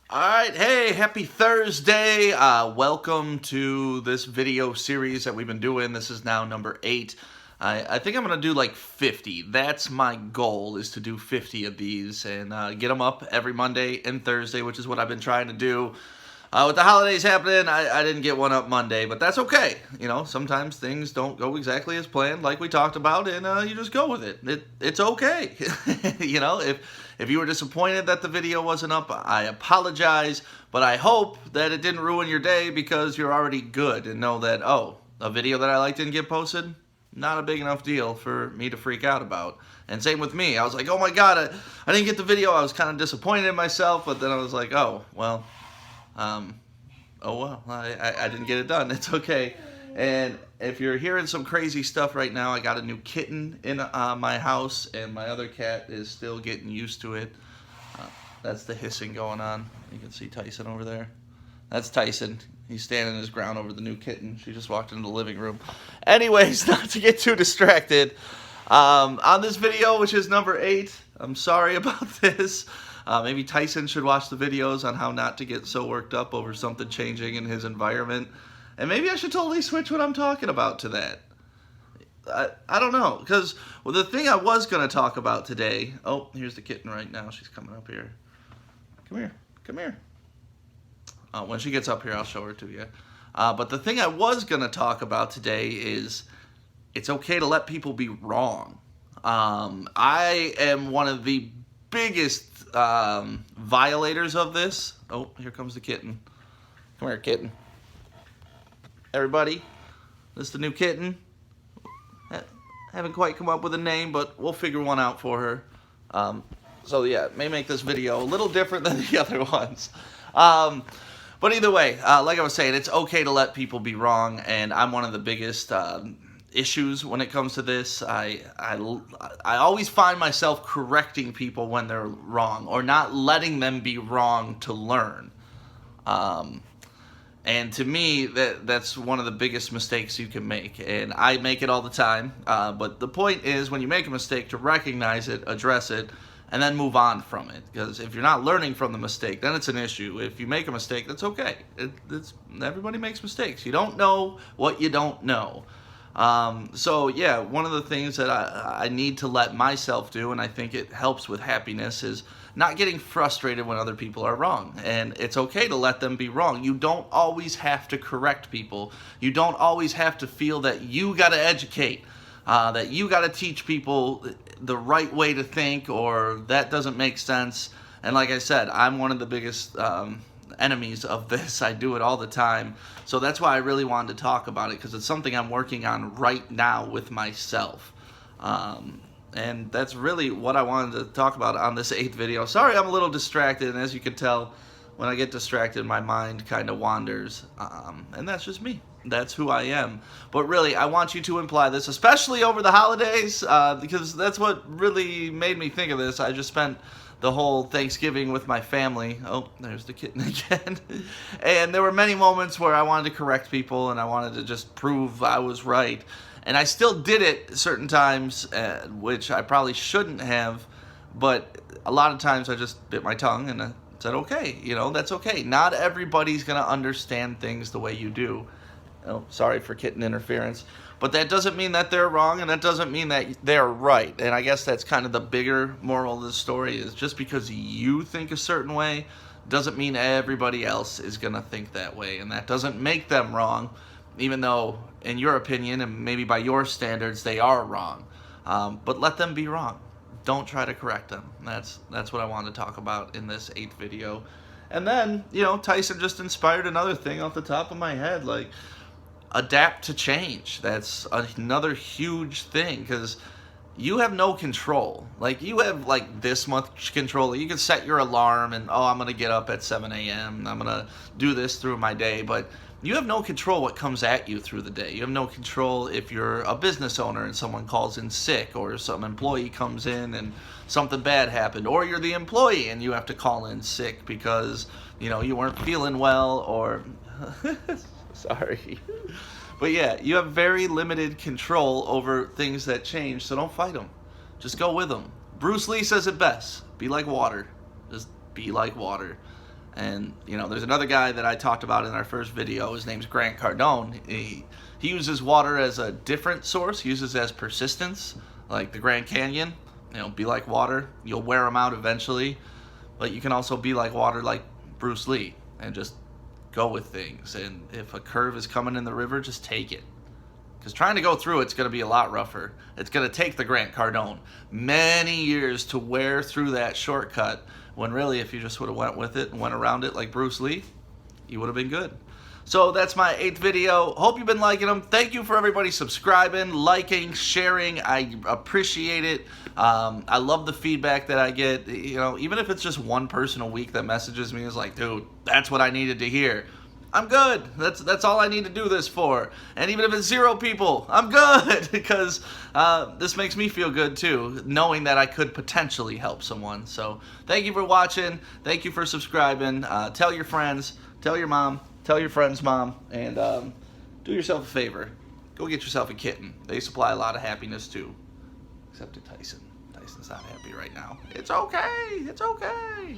Alright, hey, happy Thursday. Welcome to this video series that we've been doing. This is now number 8. I think I'm going to do like 50. That's my goal, is to do 50 of these and get them up every Monday and Thursday, which is what I've been trying to do. With the holidays happening, I didn't get one up Monday, but that's okay. You know, sometimes things don't go exactly as planned, like we talked about, and you just go with it. It's okay. You know, if you were disappointed that the video wasn't up, I apologize, but I hope that it didn't ruin your day because you're already good and know that, oh, a video that I like didn't get posted? Not a big enough deal for me to freak out about. And same with me. I was like, oh my God, I didn't get the video. I was kind of disappointed in myself, but then I was like, oh, well, I didn't get it done. It's okay. And if you're hearing some crazy stuff right now, I got a new kitten in my house, and my other cat is still getting used to it. That's the hissing going on. You can see Tyson over there. That's Tyson. He's standing his ground over the new kitten. She just walked into the living room. Anyways, not to get too distracted, on this video, which is number 8, I'm sorry about this. Maybe Tyson should watch the videos on how not to get so worked up over something changing in his environment. And maybe I should totally switch what I'm talking about to that. I don't know. Because the thing I was going to talk about today... Oh, here's the kitten right now. She's coming up here. Come here. Come here. When she gets up here, I'll show her to you. But the thing I was going to talk about today is it's okay to let people be wrong. I am one of the biggest violators of this. Oh, here comes the kitten. Come here, kitten. Everybody, this is the new kitten. Haven't quite come up with a name, but we'll figure one out for her. So yeah, it may make this video a little different than the other ones. But either way, like I was saying, it's okay to let people be wrong, and I'm one of the biggest issues when it comes to this. I always find myself correcting people when they're wrong, or not letting them be wrong to learn. And to me, that's one of the biggest mistakes you can make, and I make it all the time. But the point is, when you make a mistake, to recognize it, address it, and then move on from it. Because if you're not learning from the mistake, then it's an issue. If you make a mistake, that's okay. Everybody makes mistakes. You don't know what you don't know. So yeah, one of the things that I need to let myself do, and I think it helps with happiness, is not getting frustrated when other people are wrong. And it's okay to let them be wrong. You don't always have to correct people. You don't always have to feel that you got to educate, that you got to teach people the right way to think, or that doesn't make sense. And like I said, I'm one of the biggest enemies of this. I do it all the time. So that's why I really wanted to talk about it, because it's something I'm working on right now with myself. And that's really what I wanted to talk about on this 8th video. Sorry, I'm a little distracted, and as you can tell, when I get distracted, my mind kind of wanders. And that's just me. That's who I am. But really, I want you to imply this, especially over the holidays, because that's what really made me think of this. I just spent the whole Thanksgiving with my family. Oh, there's the kitten again. And there were many moments where I wanted to correct people, and I wanted to just prove I was right. And I still did it certain times, which I probably shouldn't have, but a lot of times I just bit my tongue and said, okay, you know, that's okay. Not everybody's going to understand things the way you do. Oh, sorry for kitten interference. But that doesn't mean that they're wrong, and that doesn't mean that they're right. And I guess that's kind of the bigger moral of the story, is just because you think a certain way doesn't mean everybody else is going to think that way. And that doesn't make them wrong, even though, in your opinion, and maybe by your standards, they are wrong. But let them be wrong. Don't try to correct them. That's what I wanted to talk about in this 8th video. And then, you know, Tyson just inspired another thing off the top of my head, like, adapt to change. That's another huge thing, because you have no control. Like, you have like this much control. You can set your alarm and, oh, I'm gonna get up at 7 a.m. I'm gonna do this through my day, but you have no control what comes at you through the day. You have no control if you're a business owner and someone calls in sick, or some employee comes in and something bad happened, or you're the employee and you have to call in sick because, you know, you weren't feeling well, or sorry. But yeah, you have very limited control over things that change, so don't fight them. Just go with them. Bruce Lee says it best: be like water. Just be like water. And there's another guy that I talked about in our first video. His name's Grant Cardone. He uses water as a different source. He uses it as persistence, like the Grand Canyon. Be like water. You'll wear them out eventually. But you can also be like water, like Bruce Lee, and just go with things. And if a curve is coming in the river, just take it. Because trying to go through it's going to be a lot rougher. It's going to take the Grant Cardone many years to wear through that shortcut, when really if you just would have went with it and went around it like Bruce Lee, you would have been good. So that's my 8th video. Hope you've been liking them. Thank you for everybody subscribing, liking, sharing. I appreciate it. I love the feedback that I get. Even if it's just one person a week that messages me is like, dude, that's what I needed to hear. I'm good. That's all I need to do this for. And even if it's 0 people, I'm good, because this makes me feel good too, knowing that I could potentially help someone. So thank you for watching. Thank you for subscribing. Tell your friends. Tell your mom. Tell your friend's mom. And do yourself a favor. Go get yourself a kitten. They supply a lot of happiness too. Except to Tyson. Tyson's not happy right now. It's okay. It's okay.